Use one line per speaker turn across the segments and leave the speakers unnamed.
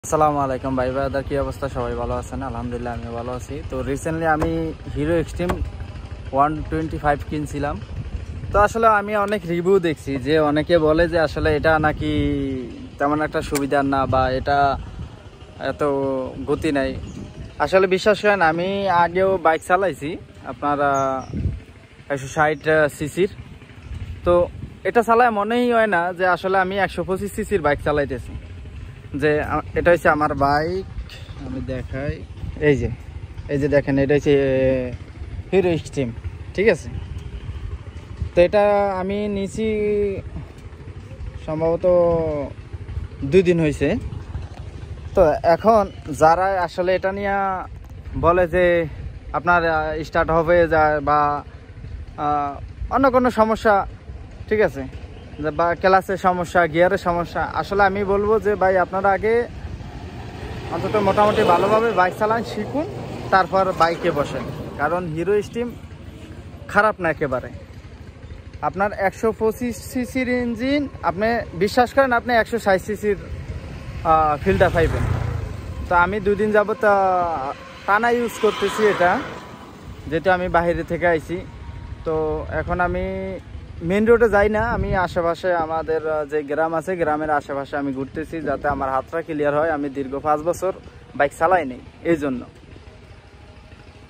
আসসালামু আলাইকুম ভাই ব্রাদার, কি অবস্থা? সবাই ভালো আছেন? আলহামদুলিল্লাহ আমি ভালো আছি। তো রিসেন্টলি আমি হিরো এক্সট্রিম 125 কিনছিলাম। তো আসলে আমি অনেক রিভিউ দেখছি যে অনেকে বলে যে আসলে এটা নাকি তেমন একটা সুবিধার না বা এটা এত গতি নাই। আসলে বিশ্বাস করেন, আমি আগেও বাইক চালাইছি আপনারা 160 সিসির। তো এটা চালায় মনেই হয় না যে আসলে আমি 125 সিসির বাইক চালাইতেছি। যে এটা হচ্ছে আমার বাইক, আমি দেখাই। এই যে দেখেন, এটা হচ্ছে হিরো এক্সট্রিম, ঠিক আছে? তো এটা আমি নিছি সম্ভবত 2 দিন হয়েছে। তো এখন যারা আসলে এটা নিয়ে বলে যে আপনার স্টার্ট হবে যায় বা অন্য কোনো সমস্যা, ঠিক আছে, বা ক্লাসের সমস্যা, গিয়ারের সমস্যা, আসলে আমি বলবো যে ভাই আপনারা আগে অন্তত মোটামুটি ভালোভাবে বাইক চালান শিখুন, তারপর বাইকে বসেন। কারণ হিরো এক্সট্রিম খারাপ না একেবারে। আপনার 125 সিসির ইঞ্জিন, আপনি বিশ্বাস করেন আপনি 160 সিসির ফিল্টার পাইবেন। তো আমি 2 দিন যাবত টানা ইউজ করতেছি এটা, যেটা আমি বাইরে থেকে আইছি। তো এখন আমি মেন রোডে যাই না, আমি আশেপাশে আমাদের যে গ্রাম আছে, গ্রামের আশেপাশে আমি ঘুরতেছি যাতে আমার হাতটা ক্লিয়ার হয়। আমি দীর্ঘ 5 বছর বাইক চালাই নেই এই জন্য।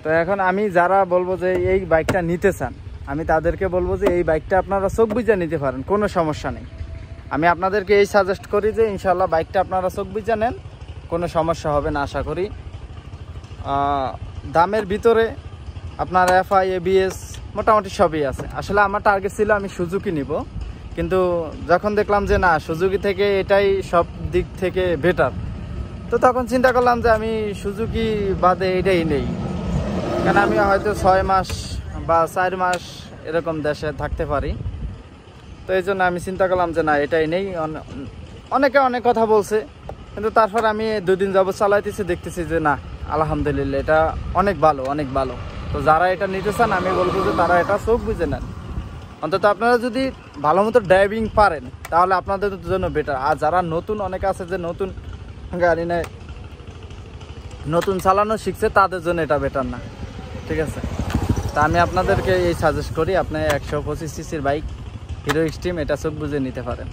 তো এখন আমি যারা বলবো যে এই বাইকটা নিতে চান, আমি তাদেরকে বলবো যে এই বাইকটা আপনারা চোখ বুঝে নিতে পারেন, কোনো সমস্যা নেই। আমি আপনাদেরকে এই সাজেস্ট করি যে ইনশাল্লাহ বাইকটা আপনারা চোখ বুঝে নেন, কোনো সমস্যা হবে না আশা করি। দামের ভিতরে আপনার এফআই, এবিএস মোটামুটি সবই আছে। আসলে আমার টার্গেট ছিল আমি সুজুকি নিব, কিন্তু যখন দেখলাম যে না, সুজুকি থেকে এটাই সব দিক থেকে বেটার, তো তখন চিন্তা করলাম যে আমি সুজুকি বাদে এটাই নেই। কেন আমি হয়তো 6 মাস বা 4 মাস এরকম দেশে থাকতে পারি। তো এই জন্য আমি চিন্তা করলাম যে না, এটাই নেই। অনেকে অনেক কথা বলছে, কিন্তু তারপর আমি 2 দিন যাবত চালাইতেছি, দেখতেছি যে না, আলহামদুলিল্লাহ এটা অনেক ভালো, অনেক ভালো। তো যারা এটা নিতে চান আমি বলবো যে তারা এটা চোখ বুঝে নেন। অন্তত আপনারা যদি ভালো মতো ড্রাইভিং পারেন তাহলে আপনাদের জন্য বেটার। আর যারা নতুন, অনেকে আছে যে নতুন গাড়ি নেয়, নতুন চালানো শিখছে, তাদের জন্য এটা বেটার না, ঠিক আছে? তা আমি আপনাদেরকে এই সাজেস্ট করি, আপনি 125 সিসির বাইক হিরো এক্সট্রিম এটা চোখ বুঝে নিতে পারেন।